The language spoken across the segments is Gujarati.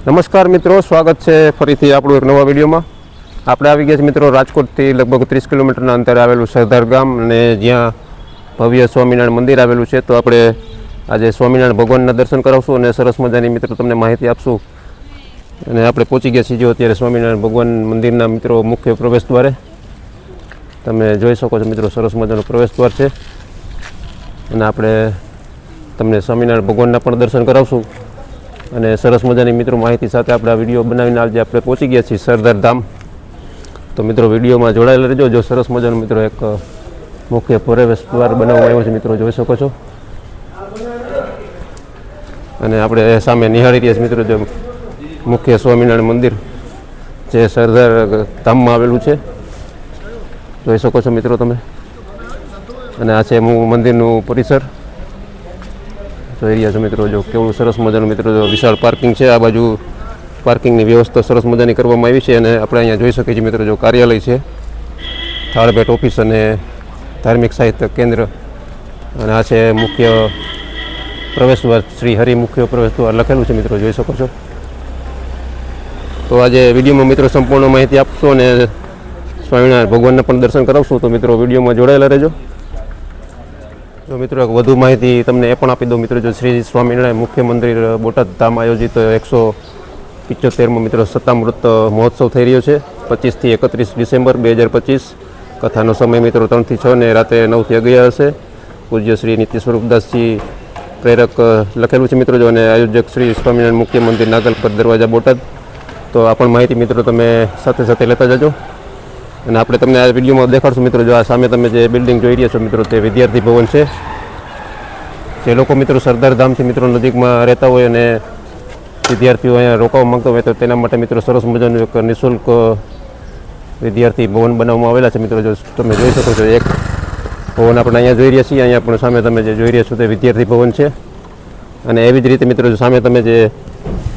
નમસ્કાર મિત્રો, સ્વાગત છે ફરીથી આપણું એક નવા વિડીયોમાં. આપણે આવી ગયા છે મિત્રો રાજકોટથી લગભગ 30 કિલોમીટરના અંતરે આવેલું સરદાર ગામ, અને જ્યાં ભવ્ય સ્વામિનારાયણ મંદિર આવેલું છે. તો આપણે આજે સ્વામિનારાયણ ભગવાનના દર્શન કરાવશું અને સરસ મજાની મિત્રો તમને માહિતી આપશું. અને આપણે પહોંચી ગયા છીએ અત્યારે સ્વામિનારાયણ ભગવાન મંદિરના મિત્રો મુખ્ય પ્રવેશ દ્વારે. તમે જોઈ શકો છો મિત્રો, સરસ મજાનો પ્રવેશ દ્વાર છે. અને આપણે તમને સ્વામિનારાયણ ભગવાનના પણ દર્શન કરાવશું અને સરસ મજાની મિત્રો માહિતી સાથે આપણે આ વિડીયો બનાવીને આજે આપણે પહોંચી ગયા છીએ સરદાર ધામ. તો મિત્રો વિડીયોમાં જોડાયેલા રહેજો. જો સરસ મજાનો મિત્રો એક મુખ્ય પ્રવેશ દ્વાર બનાવવામાં આવ્યો છે, મિત્રો જોઈ શકો છો. અને આપણે સામે નિહાળી રહ્યા છીએ મિત્રો, જો મુખ્ય સ્વામિનારાયણ મંદિર જે સરદાર ધામમાં આવેલું છે, જોઈ શકો છો મિત્રો તમે. અને આ છે મંદિરનું પરિસર, જોઈ રહ્યા છો મિત્રો. જો કેવું સરસ મજાનું મિત્રો, જો વિશાળ પાર્કિંગ છે. આ બાજુ પાર્કિંગની વ્યવસ્થા સરસ મજાની કરવામાં આવી છે. અને આપણે અહીંયા જોઈ શકીએ છીએ મિત્રો, જો કાર્યાલય છે, થાળભેટ ઓફિસ અને ધાર્મિક સાહિત્ય કેન્દ્ર. અને આ છે મુખ્ય પ્રવેશ દ્વાર, શ્રી હરિ મુખ્ય પ્રવેશ દ્વાર લખેલું છે મિત્રો, જોઈ શકો છો. તો આજે વિડીયોમાં મિત્રો સંપૂર્ણ માહિતી આપશો અને સ્વામિનારાયણ ભગવાનના પણ દર્શન કરાવશું. તો મિત્રો વિડીયોમાં જોડાયેલા રહેજો. તો મિત્રો એક વધુ માહિતી તમને એ પણ આપી દઉં મિત્રો, જો શ્રી સ્વામિનારાયણ મુખ્ય મંદિર બોટાદ ધામ આયોજિત 175મો મિત્રો સત્તામૃત મહોત્સવ થઈ રહ્યો છે 25 થી 31 ડિસેમ્બર 2025. કથાનો સમય મિત્રો 3 થી 6 અને રાતે 9 થી 11 હશે. પૂજ્ય શ્રી નિત્ય સ્વરૂપદાસજી પ્રેરક લખેલું છે મિત્રો, જો અને આયોજક શ્રી સ્વામિનારાયણ મુખ્ય મંદિર નાગલપર દરવાજા બોટાદ. તો આ પણ માહિતી મિત્રો તમે સાથે સાથે લેતા જજો. અને આપણે તમને આ વિડીયોમાં દેખાડશું મિત્રો, જો આ સામે તમે જે બિલ્ડિંગ જોઈ રહ્યા છો મિત્રો, તે વિદ્યાર્થી ભવન છે. જે લોકો મિત્રો સરદાર ધામથી મિત્રો નજીકમાં રહેતા હોય અને વિદ્યાર્થીઓ અહીંયા રોકાવા માંગતા હોય, તો તેના માટે મિત્રો સરસ મજાનું એક નિઃશુલ્ક વિદ્યાર્થી ભવન બનાવવામાં આવેલા છે મિત્રો. જો તમે જોઈ શકો છો, એક ભવન આપણે અહીંયા જોઈ રહ્યા છીએ, અહીંયા પણ સામે તમે જે જોઈ રહ્યા છો તે વિદ્યાર્થી ભવન છે. અને એવી જ રીતે મિત્રો સામે તમે જે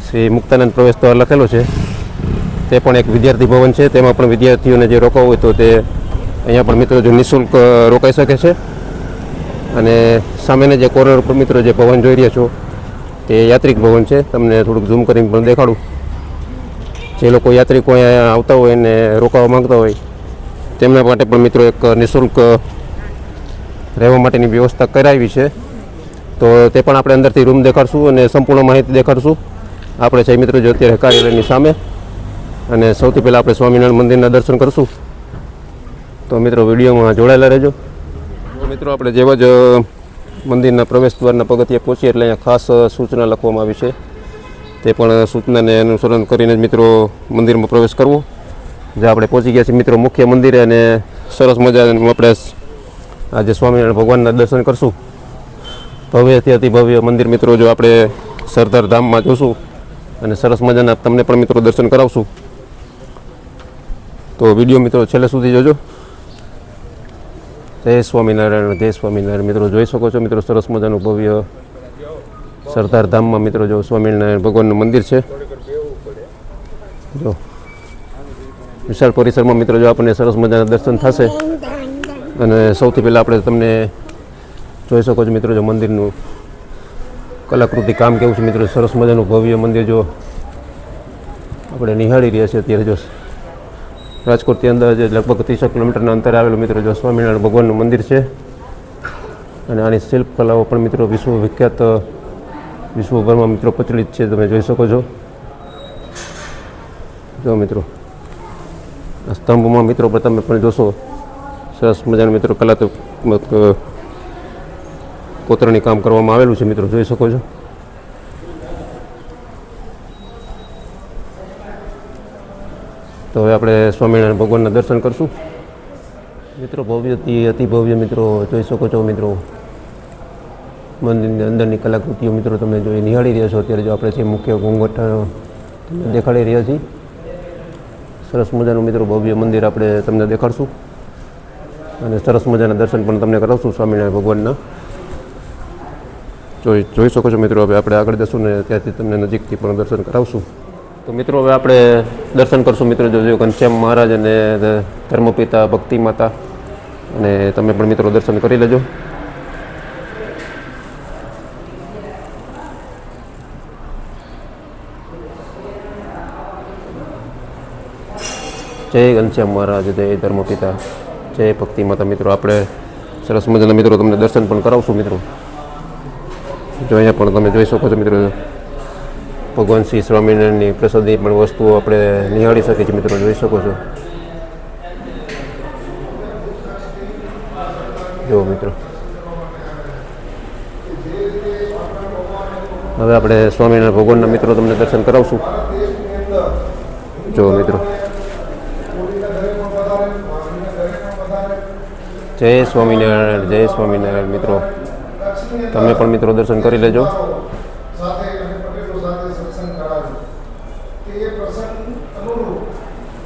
શ્રી મુક્તાનંદ પ્રવેશ દ્વાર લખેલો છે, તે પણ એક વિદ્યાર્થી ભવન છે. તેમાં પણ વિદ્યાર્થીઓને જે રોકાવું હોય તો તે અહીંયા પણ મિત્રો જો નિઃશુલ્ક રોકાઈ શકે છે. અને સામેના જે કોર્નર પર મિત્રો જે ભવન જોઈ રહ્યા છો, તે યાત્રિક ભવન છે. તમને થોડુંક ઝૂમ કરીને પણ દેખાડું. જે લોકો યાત્રિકો અહીંયા આવતા હોય અને રોકાવા માંગતા હોય, તેમના માટે પણ મિત્રો એક નિઃશુલ્ક રહેવા માટેની વ્યવસ્થા કરાવી છે. તો તે પણ આપણે અંદરથી રૂમ દેખાડશું અને સંપૂર્ણ માહિતી દેખાડશું. આપણે છે મિત્રો જો અત્યારે કાર્યાલયની સામે, અને સૌથી પહેલાં આપણે સ્વામિનારાયણ મંદિરના દર્શન કરશું. તો મિત્રો વિડીયોમાં જોડાયેલા રહેજો. મિત્રો આપણે જેવા જ મંદિરના પ્રવેશ દ્વારના પગથિયે પહોંચીએ એટલે અહીંયા ખાસ સૂચના લખવામાં આવી છે. તે પણ સૂચનાને અનુસરણ કરીને જ મિત્રો મંદિરમાં પ્રવેશ કરવો. જે આપણે પહોંચી ગયા છીએ મિત્રો મુખ્ય મંદિરે, અને સરસ મજાનું આપણે આજે સ્વામિનારાયણ ભગવાનના દર્શન કરશું. ભવ્યથી અતિ ભવ્ય મંદિર મિત્રો જો આપણે સરદાર ધામમાં જોશું, અને સરસ મજાના તમને પણ મિત્રો દર્શન કરાવશું. તો વિડીયો મિત્રો છેલ્લે સુધી જોજો. જય સ્વામિનારાયણ, જય સ્વામિનારાયણ. મિત્રો જોઈ શકો છો મિત્રો, સરસ મજાનું ભવ્ય સરદાર ધામમાં મિત્રો જો સ્વામિનારાયણ ભગવાનનું મંદિર છે. જો વિશાળ પરિસરમાં મિત્રો જો આપણને સરસ મજાના દર્શન થશે. અને સૌથી પહેલાં આપણે તમને જોઈ શકો છો મિત્રો, જો મંદિરનું કલાકૃતિ કામ કેવું છે મિત્રો. સરસ મજાનું ભવ્ય મંદિર જો આપણે નિહાળી રહ્યા છીએ અત્યારે. જો રાજકોટથી અંદાજે લગભગ 30 કિલોમીટરના અંતરે આવેલું મિત્રો જો સ્વામિનારાયણ ભગવાનનું મંદિર છે. અને આની શિલ્પકલાઓ પણ મિત્રો વિશ્વવિખ્યાત, વિશ્વભરમાં મિત્રો પ્રચલિત છે. તમે જોઈ શકો છો. જો મિત્રો આ સ્તંભમાં મિત્રો પર તમે પણ જોશો, સરસ મજાનું મિત્રો કલાત્મક કોતરણી કામ કરવામાં આવેલું છે મિત્રો, જોઈ શકો છો. તો હવે આપણે સ્વામિનારાયણ ભગવાનના દર્શન કરશું મિત્રો. ભવ્યથી અતિ ભવ્ય મિત્રો જોઈ શકો છો મિત્રો. મંદિરની અંદરની કલાકૃતિઓ મિત્રો તમે જોઈ નિહાળી રહ્યા છો અત્યારે. જો આપણે છે મુખ્ય ઘૂંઘટ તમને દેખાડી રહ્યા છીએ. સરસ મજાનું મિત્રો ભવ્ય મંદિર આપણે તમને દેખાડશું, અને સરસ મજાના દર્શન પણ તમને કરાવશું સ્વામિનારાયણ ભગવાનના. જોઈ શકો છો મિત્રો. હવે આપણે આગળ જશું ને ત્યાંથી તમને નજીકથી પણ દર્શન કરાવશું. તો મિત્રો હવે આપણે દર્શન કરશું મિત્રો. જો ઘનશ્યામ મહારાજ અને ધર્મપિતા ભક્તિ માતા, અને તમે પણ મિત્રો દર્શન કરી લેજો. જય ઘનશ્યામ મહારાજ, જય ધર્મપિતા, જય ભક્તિ માતા. મિત્રો આપણે સરસ મજાના મિત્રો તમને દર્શન પણ કરાવશું મિત્રો. જો અહીંયા પણ તમે જોઈ શકો છો મિત્રો, ભગવાન શ્રી સ્વામિનારાયણની પ્રસાદી પણ વસ્તુઓ આપણે નિહાળી શકીએ છીએ મિત્રો, જોઈ શકો છો. જો મિત્રો હવે આપણે સ્વામિનારાયણ ભગવાનના મિત્રો તમને દર્શન કરાવશું. જો મિત્રો જય સ્વામિનારાયણ, જય સ્વામિનારાયણ. મિત્રો તમે પણ મિત્રો દર્શન કરી લેજો.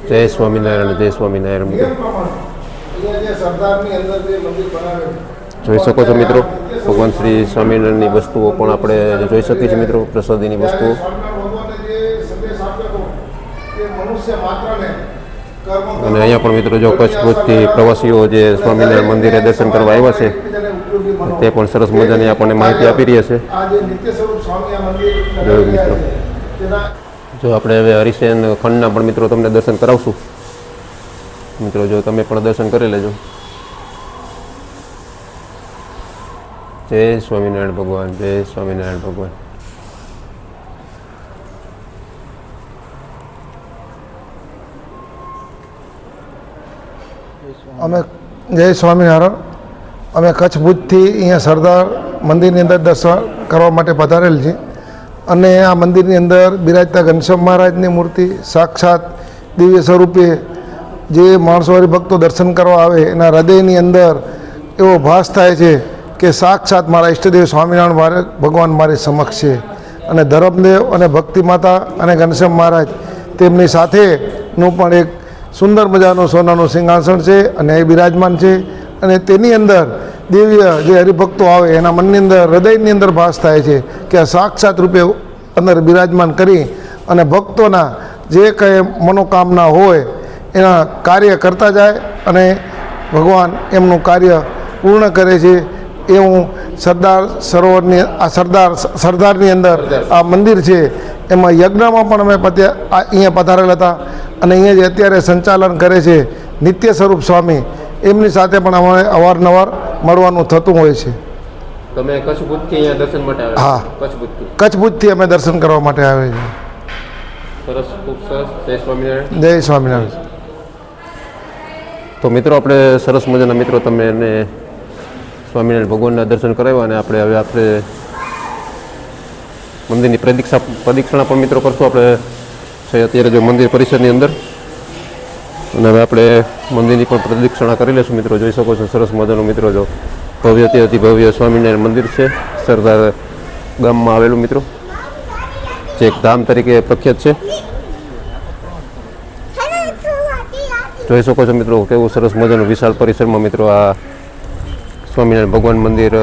જય સ્વામિનારાયણ, જય સ્વામિનારાયણ. મિત્રો જોઈ શકો છો મિત્રો, ભગવાન શ્રી સ્વામિનારાયણની વસ્તુઓ પણ આપણે જોઈ શકીએ છીએ મિત્રો, પ્રસાદીની વસ્તુઓ. અને અહીંયા પણ મિત્રો જો કચ્છ ભુજથી પ્રવાસીઓ જે સ્વામિનારાયણ મંદિરે દર્શન કરવા આવ્યા છે તે પણ સરસ મજાની આપણને માહિતી આપી રહ્યા છે. જો મિત્રો જો આપણે હવે હરિસેન ખંડના પણ મિત્રો તમને દર્શન કરાવશું મિત્રો. જો તમે પણ દર્શન કરી લેજો. જય સ્વામિનારાયણ ભગવાન, જય સ્વામિનારાયણ ભગવાન. અમે જય સ્વામિનારાયણ. અમે કચ્છ ભુજથી અહીંયા સરદાર મંદિરની અંદર દર્શન કરવા માટે પધારેલ છીએ અને આ મંદિરની અંદર બિરાજતા ઘનશ્યામ મહારાજની મૂર્તિ સાક્ષાત દિવ્ય સ્વરૂપે જે માણસો હરિભક્તો દર્શન કરવા આવે એના હૃદયની અંદર એવો ભાસ થાય છે કે સાક્ષાત મારા ઈષ્ટદેવ સ્વામિનારાયણ ભગવાન મારી સમક્ષ છે. અને ધર્મદેવ અને ભક્તિ માતા અને ઘનશ્યામ મહારાજ તેમની સાથેનું પણ એક સુંદર મજાનું સોનાનું સિંહાસન છે અને એ બિરાજમાન છે. અને તેની અંદર દિવ્ય જે હરિભક્તો આવે એના મનની અંદર હૃદયની અંદર ભાસ થાય છે કે આ સાક્ષાત રૂપે અંદર બિરાજમાન કરી અને ભક્તોના જે કંઈ મનોકામના હોય એના કાર્ય કરતા જાય અને ભગવાન એમનું કાર્ય પૂર્ણ કરે છે. એવું સરદાર સરોવરની આ સરદારની અંદર આ મંદિર છે. એમાં યજ્ઞમાં પણ અમે અહીંયા પધારેલા હતા અને અહીંયા જે અત્યારે સંચાલન કરે છે નિત્ય સ્વરૂપ સ્વામી, એમની સાથે પણ અમારે અવારનવાર મળવાનું થતું હોય છે. તમે કચ્છ ભુજથી અહીંયા દર્શન માટે આવ્યા? હા, કચ્છ ભુજથી અમે દર્શન કરવા માટે આવે છે. સરસ, ખૂબ સરસ. જય સ્વામિનારાયણ, જય સ્વામિનારાયણ. તો મિત્રો આપણે સરસ મજાના મિત્રો તમે એને સ્વામિનારાયણ ભગવાનના દર્શન કરાવ્યા અને આપણે મંદિરની પ્રદક્ષિણા પણ મિત્રો કરશું આપણે અત્યારે જો મંદિર પરિસરની અંદર. અને હવે આપણે મંદિરની પણ પ્રદક્ષિણા કરી લઈશું મિત્રો. જોઈ શકો છો સરસ મજાનું મિત્રો, જો ભવ્યથી અતિ ભવ્ય સ્વામિનારાયણ મંદિર છે સરદાર ગામમાં આવેલું મિત્રો, જે એક ધામ તરીકે પ્રખ્યાત છે. જોઈ શકો છો મિત્રો કેવું સરસ મજાનું વિશાળ પરિસરમાં મિત્રો આ સ્વામિનારાયણ ભગવાન મંદિર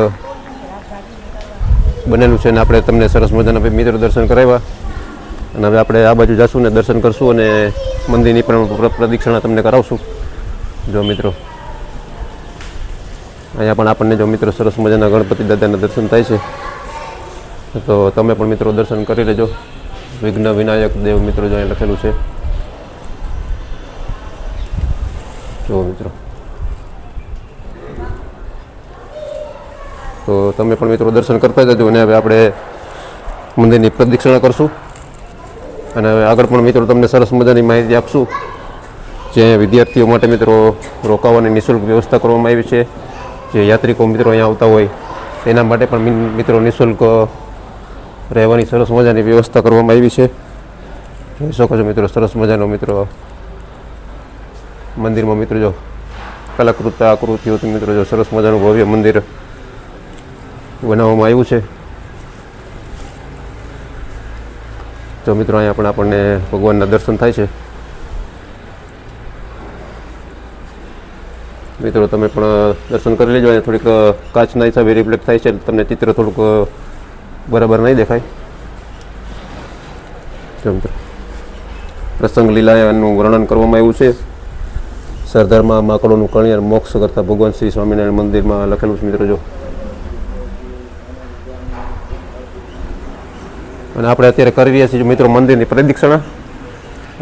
બનેલું છે. અને આપણે તમને સરસ મજાના મિત્રો દર્શન કરાવ્યા અને હવે આપણે આ બાજુ જઈશું ને દર્શન કરશું અને મંદિરની પણ પ્રદક્ષિણા તમને કરાવશું. જો મિત્રો અહીંયા પણ આપણને જો મિત્રો સરસ મજાના ગણપતિ દાદાના દર્શન થાય છે, તો તમે પણ મિત્રો દર્શન કરી લેજો. વિઘ્ન વિનાયક દેવ મિત્રો જો અહીં લખેલું છે. જો મિત્રો તો તમે પણ મિત્રો દર્શન કરતા જજો. અને હવે આપણે મંદિરની પ્રદક્ષિણા કરશું અને હવે આગળ પણ મિત્રો તમને સરસ મજાની માહિતી આપશું. જે વિદ્યાર્થીઓ માટે મિત્રો રોકાવાની નિઃશુલ્ક વ્યવસ્થા કરવામાં આવી છે. જે યાત્રિકો મિત્રો અહીંયા આવતા હોય તેના માટે પણ મિત્રો નિઃશુલ્ક રહેવાની સરસ મજાની વ્યવસ્થા કરવામાં આવી છે. જોઈ શકો છો મિત્રો સરસ મજાનો મિત્રો મંદિરમાં મિત્રો જો કલાકૃત આકૃતિઓથી મિત્રો જો સરસ મજાનું ભવ્ય મંદિર બનાવવામાં આવ્યું છે. જો મિત્રો અહીંયા પણ આપણને ભગવાનના દર્શન થાય છે. મિત્રો તમે પણ દર્શન કરી લેજો. અહીંયા થોડીક કાચના હિસાબે રિફ્લેક્ટ થાય છે, તમને ચિત્ર થોડુંક બરાબર નહીં દેખાય. જો મિત્રો પ્રસંગ લીલાનું વર્ણન કરવામાં આવ્યું છે. સરદારમાં માકડોનું કણિયાર મોક્ષ કરતા ભગવાન શ્રી સ્વામિનારાયણ મંદિરમાં લખેલું છે મિત્રો. જો અને આપણે અત્યારે કરી રહ્યા છીએ મિત્રો મંદિરની પ્રદક્ષિણા.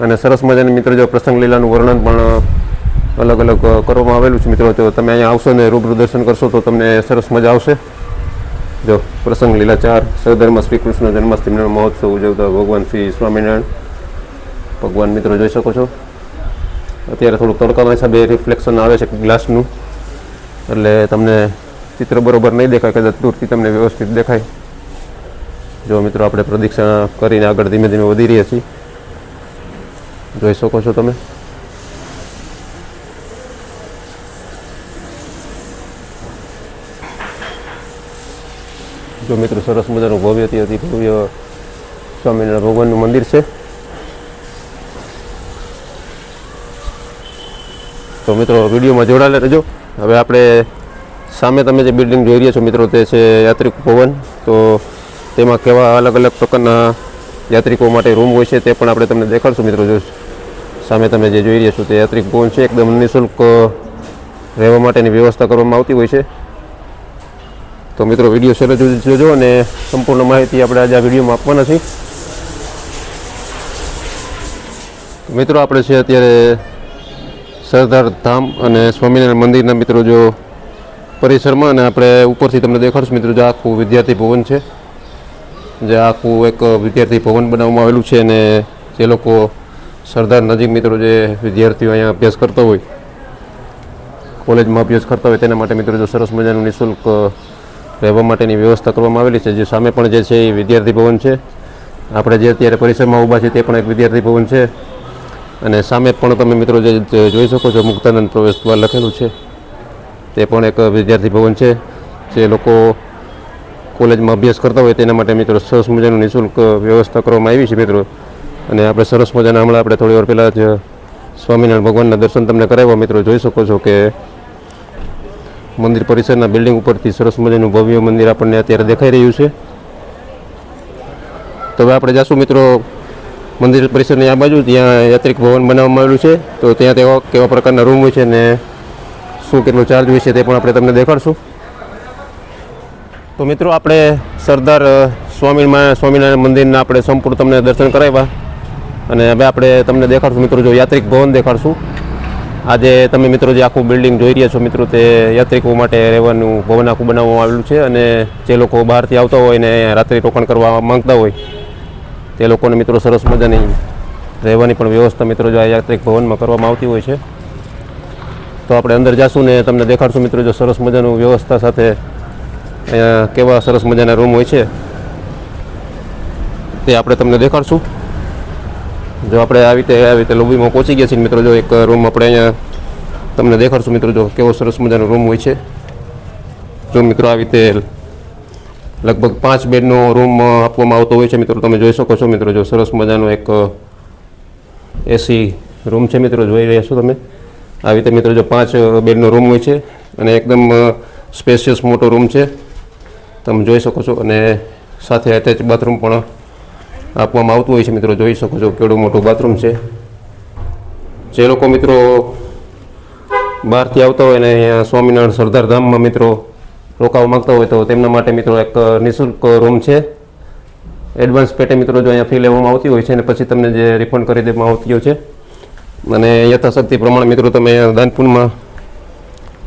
અને સરસ મજાની મિત્રો જો પ્રસંગ લીલાનું વર્ણન પણ અલગ અલગ કરવામાં આવેલું છે મિત્રો. તો તમે અહીંયા આવશો ને રૂબરૂ દર્શન કરશો તો તમને સરસ મજા આવશે. જો પ્રસંગ લીલા 4 સરદારમાં શ્રી કૃષ્ણ જન્માષ્ટમીનો મહોત્સવ ઉજવતા ભગવાન શ્રી સ્વામિનારાયણ ભગવાન મિત્રો જોઈ શકો છો. અત્યારે થોડુંક તડકાના હિસાબે રિફ્લેક્શન આવે છે ગ્લાસનું, એટલે તમને ચિત્ર બરોબર નહીં દેખાય, કદાચ દૂરથી તમને વ્યવસ્થિત દેખાય. જો મિત્રો આપણે પ્રદક્ષિણા કરીને આગળ ધીમે ધીમે વધી રહ્યા છીએ, જોઈ શકો છો તમે. જો મિત્રો સરસ મજાનું ભવ્યથી અતિ ભવ્ય સ્વામિનારાયણ ભગવાનનું મંદિર છે. તો મિત્રો વિડીયોમાં જોડાયેલા રહેજો. હવે આપણે સામે તમે જે બિલ્ડિંગ જોઈ રહ્યા છો મિત્રો તે છે યાત્રિક ભવન. તો તેમાં કેવા અલગ અલગ પ્રકારના યાત્રિકો માટે રૂમ હોય છે તે પણ આપણે તમને દેખાડશું મિત્રો. જો સામે તમે જે જોઈ રહ્યા છો તે યાત્રિક ભવન છે. એકદમ નિઃશુલ્ક રહેવા માટેની વ્યવસ્થા કરવામાં આવતી હોય છે. તો મિત્રો વિડીયો છેલ્લે જોજો અને સંપૂર્ણ માહિતી આપણે આજે આ વિડીયોમાં આપવાના છીએ. મિત્રો આપણે છે અત્યારે સરદાર ધામ અને સ્વામિનારાયણ મંદિરના મિત્રો જો પરિસરમાં, અને આપણે ઉપરથી તમને દેખાડશું મિત્રો. જો આખું વિદ્યાર્થી ભવન છે, જે આખું એક વિદ્યાર્થી ભવન બનાવવામાં આવેલું છે. અને જે લોકો સરદાર નજીક મિત્રો જે વિદ્યાર્થીઓ અહીંયા અભ્યાસ કરતા હોય, કોલેજમાં અભ્યાસ કરતા હોય તેના માટે મિત્રો જો સરસ મજાનું નિઃશુલ્ક રહેવા માટેની વ્યવસ્થા કરવામાં આવેલી છે. જે સામે પણ જે છે એ વિદ્યાર્થી ભવન છે. આપણે જે અત્યારે પરિસરમાં ઊભા છીએ તે પણ એક વિદ્યાર્થી ભવન છે. અને સામે પણ તમે મિત્રો જે જોઈ શકો છો મુક્તાનંદ પ્રવેશ દ્વાર લખેલું છે, તે પણ એક વિદ્યાર્થી ભવન છે. જે લોકો કોલેજમાં અભ્યાસ કરતા હોય તેના માટે મિત્રો સરસ મજાનું નિઃશુલ્ક વ્યવસ્થા કરવામાં આવી છે મિત્રો. અને આપણે સરસ મજાના હમણાં આપણે થોડી વાર પહેલાં જ સ્વામિનારાયણ ભગવાનના દર્શન તમને કરાવ્યા મિત્રો. જોઈ શકો છો કે મંદિર પરિસરના બિલ્ડિંગ ઉપરથી સરસ મજાનું ભવ્ય મંદિર આપણને અત્યારે દેખાઈ રહ્યું છે. તો હવે આપણે જાશું મિત્રો મંદિર પરિસરની આ બાજુ, ત્યાં યાત્રિક ભવન બનાવવામાં આવેલું છે. તો ત્યાં કેવા પ્રકારના રૂમ હોય છે ને શું કેટલો ચાર્જ હોય છે તે પણ આપણે તમને દેખાડશું. તો મિત્રો આપણે સરદાર સ્વામિનારાયણ મંદિરના આપણે સંપૂર્ણ તમને દર્શન કરાવ્યા, અને હવે આપણે તમને દેખાડશું મિત્રો જો યાત્રિક ભવન દેખાડશું. આજે તમે મિત્રો જે આખું બિલ્ડિંગ જોઈ રહ્યા છો મિત્રો તે યાત્રિકો માટે રહેવાનું ભવન આખું બનાવવામાં આવેલું છે. અને જે લોકો બહારથી આવતા હોય ને રાત્રિ રોકાણ કરવા માંગતા હોય તે લોકોને મિત્રો સરસ મજાની રહેવાની પણ વ્યવસ્થા મિત્રો જો આ યાત્રિક ભવનમાં કરવામાં આવતી હોય છે. તો આપણે અંદર જાશું ને તમને દેખાડશું મિત્રો જો સરસ મજાનું વ્યવસ્થા સાથે અહીંયા કેવા સરસ મજાના રૂમ હોય છે તે આપણે તમને દેખાડશું. જો આપણે આવી રીતે લોબીમાં પહોંચી ગયા છીએ મિત્રો. જો એક રૂમ આપણે અહીંયા તમને દેખાડશું મિત્રો જો કેવો સરસ મજાનો રૂમ હોય છે. જો મિત્રો આવી રીતે લગભગ 5 બેડનો રૂમ આપવામાં આવતો હોય છે મિત્રો. તમે જોઈ શકો છો મિત્રો જો સરસ મજાનો એક એસી રૂમ છે મિત્રો. જોઈ રહ્યા છો તમે આવી રીતે મિત્રો જો 5 બેડનો રૂમ હોય છે અને એકદમ સ્પેશિયસ મોટો રૂમ છે તમે જોઈ શકો છો. અને સાથે એટેચ બાથરૂમ પણ આપવામાં આવતું હોય છે મિત્રો. જોઈ શકો છો કેવડું મોટું બાથરૂમ છે. જે લોકો મિત્રો બહારથી આવતા હોય ને અહીંયા સ્વામિનારાયણ સરદાર ધામમાં મિત્રો રોકાવા માગતા હોય તો તેમના માટે મિત્રો એક નિઃશુલ્ક રૂમ છે. એડવાન્સ પેટે મિત્રો જો અહીંયા ફી લેવામાં આવતી હોય છે અને પછી તમને જે રિફંડ કરી દેવામાં આવતી હોય છે. અને યથાશક્તિ પ્રમાણે મિત્રો તમે દાનપુણ્યમાં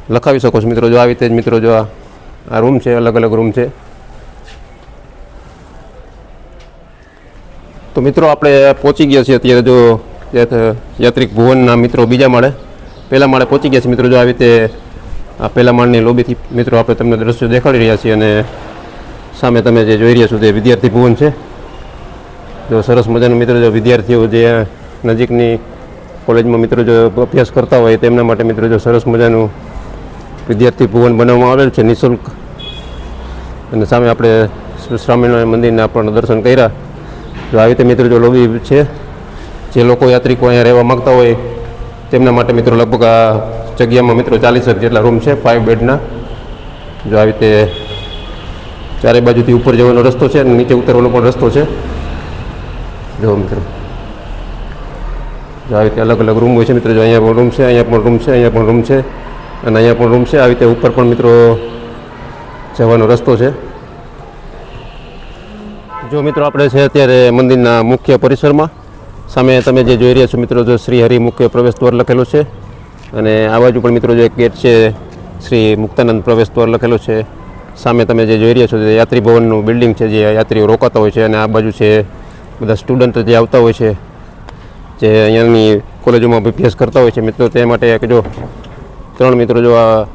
લખાવી શકો છો મિત્રો. જો આવી રીતે જ મિત્રો જો આ રૂમ છે, અલગ અલગ રૂમ છે. તો મિત્રો આપણે પહોંચી ગયા છીએ અત્યારે જો યાત્રિક ભુવનના મિત્રો બીજા માળે, પહેલા માળે પહોંચી ગયા છીએ મિત્રો. જો આવી રીતે આ પહેલા માળની લોબીથી મિત્રો આપણે તમને દ્રશ્યો દેખાડી રહ્યા છીએ. અને સામે તમે જે જોઈ રહ્યા છો તે વિદ્યાર્થી ભુવન છે. જો સરસ મજાનું મિત્રો જો વિદ્યાર્થીઓ જે નજીકની કોલેજમાં મિત્રો જો અભ્યાસ કરતા હોય તેમના માટે મિત્રો જો સરસ મજાનું વિદ્યાર્થી ભુવન બનાવવામાં આવેલ છે નિઃશુલ્ક. અને સામે આપણે સ્વામિનારાયણ મંદિરના પણ દર્શન કર્યા. જો આવી રીતે મિત્રો જો લોબી છે. જે લોકો યાત્રિકો અહીંયા રહેવા માગતા હોય તેમના માટે મિત્રો લગભગ આ જગ્યામાં મિત્રો 40 જેટલા રૂમ છે 5 બેડના. જો આવી રીતે ચારે બાજુથી ઉપર જવાનો રસ્તો છે અને નીચે ઉતરવાનો પણ રસ્તો છે. જો મિત્રો જો આવી રીતે અલગ અલગ રૂમ હોય છે મિત્રો. જો અહીંયા પણ રૂમ છે, અહીંયા પણ રૂમ છે, અહીંયા પણ રૂમ છે અને અહીંયા પણ રૂમ છે. આવી રીતે ઉપર પણ મિત્રો જવાનો રસ્તો છે. જો મિત્રો આપણે છે અત્યારે મંદિરના મુખ્ય પરિસરમાં. સામે તમે જે જોઈ રહ્યા છો મિત્રો જો શ્રી હરિ મુખ્ય પ્રવેશ દ્વાર લખેલું છે અને આ બાજુ પણ મિત્રો જો એક ગેટ છે શ્રી મુક્તાનંદ પ્રવેશ દ્વાર લખેલો છે. સામે તમે જે જોઈ રહ્યા છો જે યાત્રી ભવનનું બિલ્ડિંગ છે જે યાત્રીઓ રોકાતા હોય છે અને આ બાજુ છે બધા સ્ટુડન્ટ જે આવતા હોય છે જે અહીંયાની કોલેજોમાં અભ્યાસ કરતા હોય છે મિત્રો તે માટે એક જો 3 મિત્રો જો આ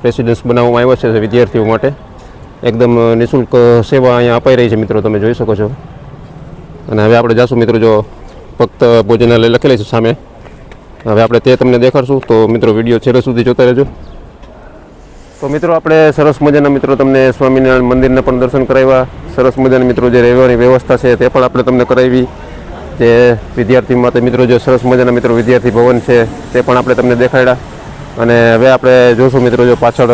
રેસિડન્સ બનાવવામાં આવ્યા છે વિદ્યાર્થીઓ માટે એકદમ નિઃશુલ્ક સેવા અહીંયા અપાઈ રહી છે મિત્રો તમે જોઈ શકો છો. અને હવે આપણે જાશું મિત્રો જો ફક્ત ભોજનાલય લખેલી છે સામે હવે આપણે તે તમને દેખાડશું તો મિત્રો વિડીયો છેલ્લે સુધી જોતા રહેજો. તો મિત્રો આપણે સરસ મજાના મિત્રો તમને સ્વામિનારાયણ મંદિરના પણ દર્શન કરાવ્યા. સરસ મજાના મિત્રો જે રહેવાની વ્યવસ્થા છે તે પણ આપણે તમને કરાવી. જે વિદ્યાર્થી માટે મિત્રો જે સરસ મજાના મિત્રો વિદ્યાર્થી ભવન છે તે પણ આપણે તમને દેખાડ્યા. અને હવે આપણે જોશું મિત્રો જો પાછળ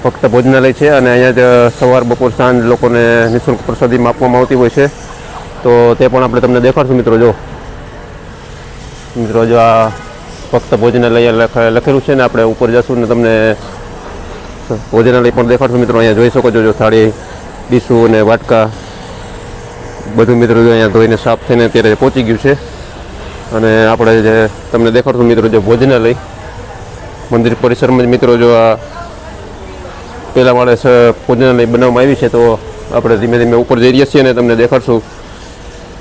ફક્ત ભોજનાલય છે અને અહીંયા જ સવાર બપોર સાંજ લોકોને નિઃશુલ્ક પ્રસાદીમાં આપવામાં આવતી હોય છે તો તે પણ આપણે તમને દેખાડશું મિત્રો જો આ ફક્ત ભોજનાલય લખેલું છે ને આપણે ઉપર જશું ને તમને ભોજનાલય પણ દેખાડશું મિત્રો. અહીંયા જોઈ શકો છો જો થાળી ડીશું અને વાટકા બધું મિત્રો જો અહીંયા ધોઈને સાફ થઈને અત્યારે પહોંચી ગયું છે. અને આપણે જે તમને દેખાડશું મિત્રો જો ભોજનાલય મંદિર પરિસરમાં જ મિત્રો જો આ પહેલા માળે ભોજનાલય બનાવવામાં આવી છે તો આપણે ધીમે ધીમે ઉપર જઈ રહ્યા છીએ અને તમને દેખાડશું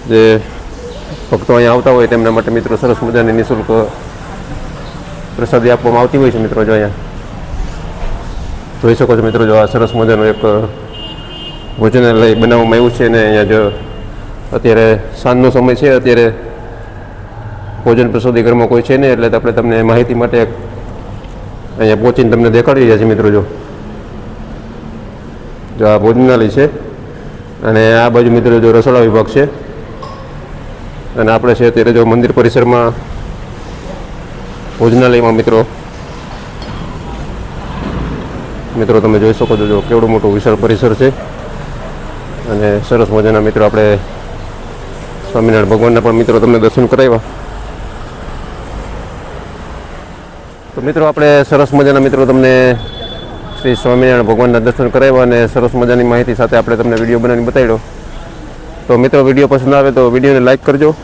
જે ભક્તો અહીંયા આવતા હોય તેમના માટે મિત્રો સરસ મજાની નિઃશુલ્ક પ્રસાદી આપવામાં આવતી હોય છે મિત્રો. જો અહીંયા જોઈ શકો છો મિત્રો જો આ સરસ મજાનું એક ભોજનાલય બનાવવામાં આવ્યું છે અને અહીંયા જો અત્યારે સાંજનો સમય છે અત્યારે ભોજન પ્રસાદી ઘરમાં કોઈ છે નહીં એટલે આપણે તમને માહિતી માટે અહીંયા પહોંચીને તમને દેખાડી રહ્યા છીએ મિત્રો. જો આ ભોજનાલય છે અને આ બાજુ મિત્રો જો રસોડા વિભાગ છે અને આપણે છે અત્યારે જો મંદિર પરિસરમાં ભોજનાલયમાં મિત્રો તમે જોઈ શકો છો જો કેવડું મોટું વિશાળ પરિસર છે અને સરસ મજાના મિત્રો આપણે સ્વામિનારાયણ ભગવાનના પણ મિત્રો તમને દર્શન કરાવ્યા. તો મિત્રો આપણે સરસ મજાના મિત્રો તમને શ્રી સ્વામિનારાયણ ભગવાનના દર્શન કરાવ્યા અને સરસ મજાની માહિતી સાથે આપણે તમને વિડીયો બનાવીને બતાવ્યો. તો મિત્રો વિડીયો પસંદ આવે તો વિડીયોને લાઇક કરજો,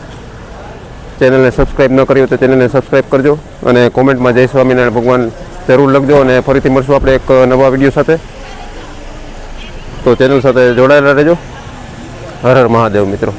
ચેનલને સબસ્ક્રાઈબ ન કરી હોય તો ચેનલને સબસ્ક્રાઈબ કરજો અને કોમેન્ટમાં જય સ્વામિનારાયણ ભગવાન જરૂર લખજો. અને ફરીથી મળશું આપણે એક નવા વિડીયો સાથે. તો ચેનલ સાથે જોડાયેલા રહેજો. હર હર મહાદેવ મિત્રો.